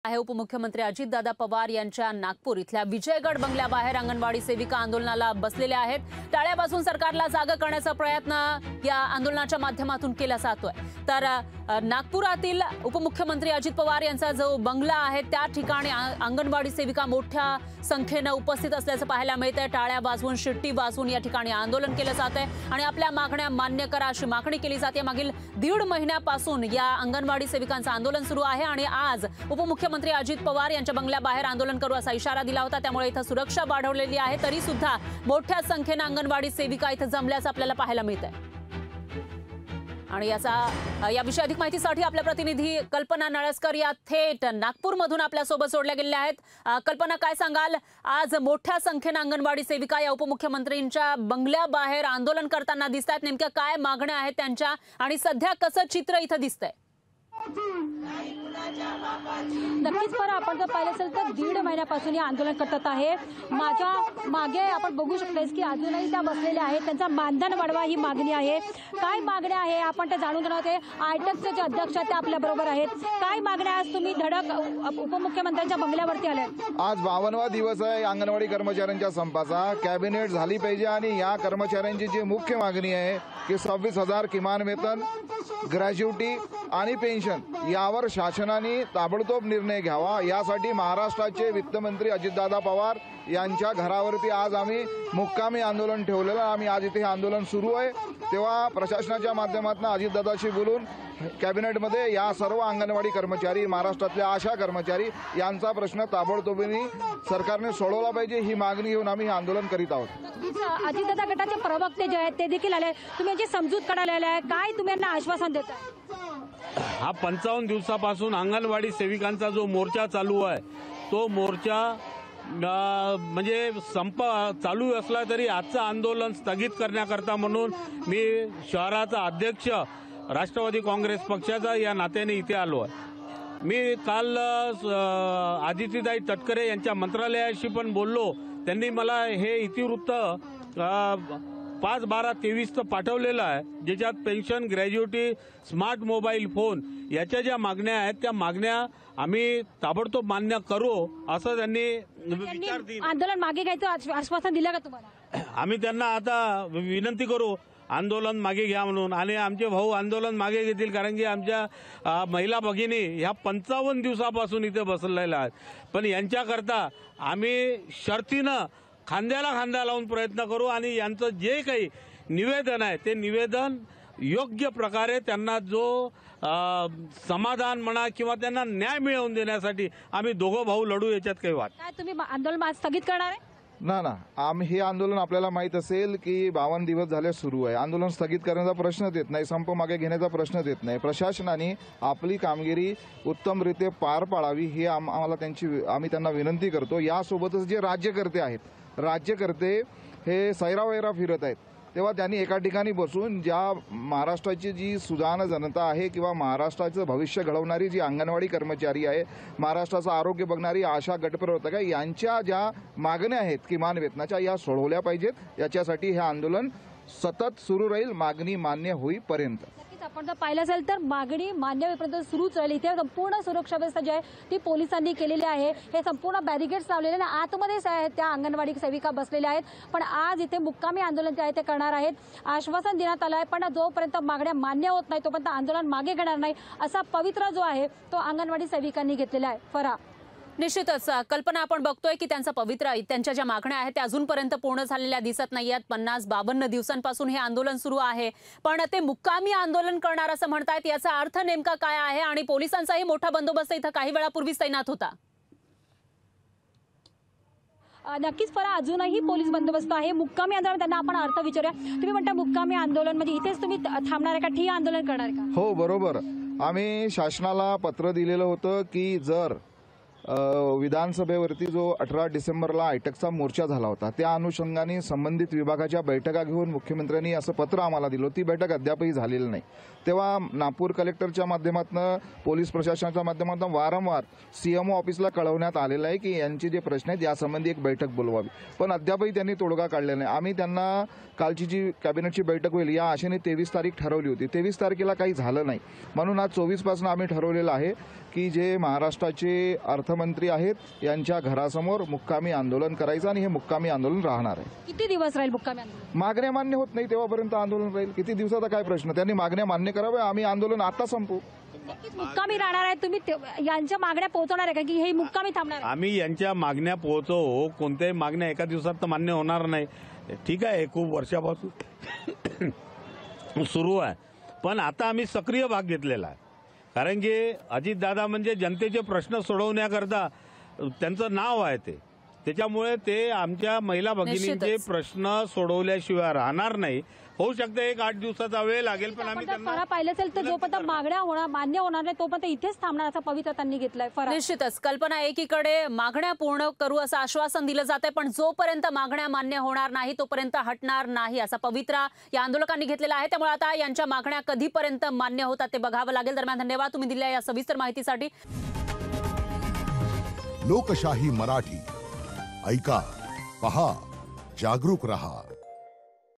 आहे उपमुख्यमंत्री अजितदादा पवार यांच्या नागपूर इथल्या विजयगड बंगल्याबाहेर अंगणवाडी सेविका आंदोलनाला बसलेल्या आहेत। टाळ्यापासून सरकारला जागा करण्याचा प्रयत्न या आंदोलनाच्या माध्यमातून केला जातोय। तर नागपुरातील उपमुख्यमंत्री अजित पवार यांचा जो बंगला आहे त्या ठिकाणी अंगणवाडी सेविका मोठ्या संख्येने उपस्थित असल्याचं पाहायला मिळतंय। टाळ्या वाजवून शिट्टी वाजवून या ठिकाणी आंदोलन केलं जातंय आणि आपल्या मागण्या मान्य करा अशी मागणी केली जाते। मागील 1.5 महिन्यापासून या अंगणवाडी सेविकांचं आंदोलन सुरू आहे आणि आज उपमुख्यमंत्री अजित पवार यांच्या बंगल्याबाहेर आंदोलन करू असा इशारा दिला होता। त्यामुळे इथं सुरक्षा वाढवलेली आहे, तरी सुद्धा मोठ्या संख्येने अंगणवाडी सेविका इथं जमल्याचं आपल्याला पाहायला मिळतंय। आणि याविषयी अधिक माहितीसाठी आपल्या प्रतिनिधी कल्पना नळसकर या थेट नागपूरमधून आपल्या सोबत जोडल्या गेलेल्या आहेत। कल्पना, काय सांगाल, आज मोठ्या संख्येने अंगणवाडी सेविका या उपमुख्यमंत्र्यांच्या बंगल्याबाहेर आंदोलन करताना दिसतात, नेमक्या काय मागण्या आहेत त्यांच्या आणि सध्या कसं चित्र इथं दिसतंय? नक्कीच पण आपण जर पाहिलं असेल तर 1.5 महिन्यापासून हे आंदोलन करत आहे। माझ्या मागे आपण बघू शकतो की अजूनही त्या बसलेल्या आहेत, त्यांचा मानधन वाढवा ही मागणी आहे। काय मागण्या आहे आपण ते जाणून घेणार आहोत। आयटकचे जे अध्यक्ष ते आपल्या बरोबर आहेत। काय मागण्या आज तुम्ही धडक उपमुख्यमंत्र्यांच्या बंगल्यावरती आले? आज 52वा दिवस आहे अंगणवाडी कर्मचाऱ्यांच्या संपाचा। कॅबिनेट झाली पाहिजे आणि या कर्मचाऱ्यांची जी मुख्य मागणी आहे की 26,000 किमान वेतन, ग्रॅज्युटी आणि पेन्शन यावर शासनाने ताबडतोब निर्णय घ्यावा। यासाठी महाराष्ट्राचे वित्तमंत्री अजितदादा पवार यांच्या घरावरती आज आम्ही मुक्कामी आंदोलन ठेवलेलं। आम्ही आज इथे आंदोलन सुरू आहे तेव्हा प्रशासनाच्या माध्यमातून अजितदादाशी बोलून कॅबिनेटमध्ये या सर्व अंगणवाडी कर्मचारी, महाराष्ट्रातल्या आशा कर्मचारी यांचा प्रश्न ताबडतोबीने सरकारने सोडवला पाहिजे ही मागणी घेऊन आम्ही हे आंदोलन करीत आहोत। अजितदादा गटाचे प्रवक्ते जे आहेत ते देखील आले, तुम्ही याची समजूत काढायला आहे, काय तुम्ही यांना आश्वासन देताय? हा 55 दिवसापासून अंगणवाडी सेविकांचा जो मोर्चा चालू आहे तो मोर्चा म्हणजे संप चालू असला तरी आजचं आंदोलन स्थगित करण्याकरता म्हणून मी शहराचा अध्यक्ष राष्ट्रवादी काँग्रेस पक्षाचा या नात्याने इथे आलो आहे। मी काल आदित्यताई तटकरे यांच्या मंत्रालयाशी पण बोललो, त्यांनी मला हे इतिवृत्त 5/12/23 पाठवलेलं आहे, ज्याच्यात pension, gratuity, smart mobile phone याच्या ज्या मागण्या आहेत त्या मागण्या आम्ही ताबडतोब मान्य करू असं त्यांनी विचार दिला। आंदोलन मागे घ्यायचं आश्वासन दिलं का तुम्हाला? आम्ही त्यांना आता विनंती करू आंदोलन मागे घ्या म्हणून, आणि आमचे भाऊ आंदोलन मागे घेतील, कारण की आमच्या महिला भगिनी ह्या 55 दिवसापासून इथे बसलेल्या आहेत। पण यांच्याकरता आम्ही शर्तीनं खांद्याला खांदा लावून प्रयत्न करू आणि यांचं जे काही निवेदन आहे ते निवेदन योग्य प्रकारे त्यांना जो समाधान म्हणा किंवा त्यांना न्याय मिळवून देण्यासाठी आम्ही दोघं भाऊ लढू, याच्यात काही वाद काय। तुम्ही आंदोलन स्थगित करणार आहे? ना आम्ही हे आंदोलन आपल्याला माहित असेल की 52 दिवस झाले सुरू आहे। आंदोलन स्थगित करण्याचा प्रश्नच येत नाही, संप मागे घेण्याचा प्रश्नच येत नाही। प्रशासनाने आपली कामगिरी उत्तमरित्या पार पाडावी हे आम्ही त्यांना विनंती करतो। यासोबतच जे राज्यकर्ते आहेत, राज्यकर्ते हे सैरावैरा फिरत आहेत, तेव्हा त्यांनी एका ठिकाणी बसून ज्या महाराष्ट्राची जी सुजाण जनता आहे किंवा महाराष्ट्राचं भविष्य घडवणारी जी अंगणवाडी कर्मचारी आहे, महाराष्ट्राचं आरोग्य बघणारी आशा गटप्रवर्तक आहे, यांच्या ज्या मागण्या आहेत किमान वेतनाच्या या सोडवल्या पाहिजेत। याच्यासाठी हे आंदोलन सतत सुरू राहील मागणी मान्य होईपर्यंत। आपण जर पाहिलं असेल तर मागणी मान्य होईपर्यंत सुरूच राहील। इथे संपूर्ण सुरक्षा व्यवस्था जी आहे ती पोलिसांनी केलेली आहे। हे संपूर्ण बॅरिकेड्स लावलेले आणि आतमध्येच त्या अंगणवाडी सेविका बसलेल्या आहेत, पण आज इथे मुक्कामी आंदोलन जे आहे ते करणार आहेत। आश्वासन देण्यात आलं आहे, पण जोपर्यंत मागण्या मान्य होत नाही तोपर्यंत आंदोलन मागे घेणार नाही असा पवित्रा जो आहे तो अंगणवाडी सेविकांनी घेतलेला आहे। फरा निश्चितच कल्पना, आपण बघतोय की त्यांचा पवित्रा, त्यांच्या ज्या मागण्या आहेत त्या अजूनपर्यंत पूर्ण झालेल्या दिसत नाहीयेत। 50-52 दिवसांपासून हे आंदोलन सुरू आहे, पण ते मुक्कामी आंदोलन करणार असं म्हणतायत। याचा अर्थ नेमका काय आहे आणि पोलिसांचाही मोठा बंदोबस्त इथं काही वेळापूर्वीच तैनात होता? नक्कीच फरा, अजूनही पोलीस बंदोबस्त आहे। मुक्कामी आंदोलन त्यांना आपण अर्थ विचारूया। तुम्ही म्हणता मुक्कामी आंदोलन म्हणजे इथेच तुम्ही थांबणार आहे का, ठिय्या आंदोलन करणार आहे का? हो बरोबर, आम्ही शासनाला पत्र दिलेलं होतं की जर विधानसभेवरती जो 18 डिसेंबरला आयटकचा मोर्चा झाला होता त्या अनुषंगाने संबंधित विभागाच्या बैठका घेऊन मुख्यमंत्र्यांनी असं पत्र आम्हाला दिलं। ती बैठक अद्यापही झालेली नाही, तेव्हा नागपूर कलेक्टरच्या माध्यमातून, पोलीस प्रशासनाच्या माध्यमातून वारंवार सीएमओ ऑफिसला कळवण्यात आलेलं आहे की यांचे जे प्रश्न आहेत यासंबंधी एक बैठक बोलवावी, पण अद्यापही त्यांनी तोडगा काढलेला नाही। आम्ही त्यांना कालची जी कॅबिनेटची बैठक होईल या आशेने 23 तारीख ठरवली होती, 23 तारखेला काही झालं नाही, म्हणून आज 24 पासून आम्ही ठरवलेलं आहे की जे महाराष्ट्राचे अर्थमंत्री आहेत यांच्या घरासमोर मुक्कामी आंदोलन करायचं आणि हे मुक्कामी आंदोलन राहणार आहे. किती दिवस राहील मुक्कामी आंदोलन? मागण्या मान्य होत नाही तेव्हापर्यंत आंदोलन राहील. किती दिवसाचा काय प्रश्न, त्यांनी मागण्या मान्य कराव्या. आम्ही आंदोलन आता संपू. नक्कीच मुक्कामी राहणार आहे तुम्ही यांच्या मागण्या पोहोचवणार आहे का की हे मुक्कामी थांबणार आहे? आम्ही यांच्या मागण्या पोहोचवू. कोणत्याही मागण्या एका दिवसात तर मान्य होणार नाही. ठीक आहे, खूप वर्षापासून सुरू आहे, पण आता आम्ही सक्रिय भाग घेतलेला आहे. कारण की अजितदादा म्हणजे जनतेचे प्रश्न सोडवण्याकरता त्यांचं नाव आहे ते. त्याच्यामुळे ते आमच्या महिला भगिनींचे निश्चितच. प्रश्न सोडवल्याशिवाय राहणार नाही. होऊ शकतं 1-8 दिवसाचा वेळ लागेल, पण आम्ही आपण जर त्यांना फराळ पाहिलं असेल तर जोपर्यंत मागण्या मान्य होणार नाही तोपर्यंत इथेच थांबणार असा पवित्रा त्यांनी घेतलाय. फराळ निश्चितच कल्पना, एकीकडे मागण्या पूर्ण करू असं आश्वासन दिलं जाते, पण जोपर्यंत मागण्या मान्य होणार नाही तोपर्यंत हटणार नाही असा पवित्रा या आंदोलकांनी घेतलेला आहे. त्यामुळे आता यांच्या मागण्या कधीपर्यंत मान्य होतात ते बघावं लागेल. दरम्यान धन्यवाद तुम्ही दिलेल्या या सविस्तर माहितीसाठी. लोकशाही मराठी ऐका, पहा, जागरूक रहा.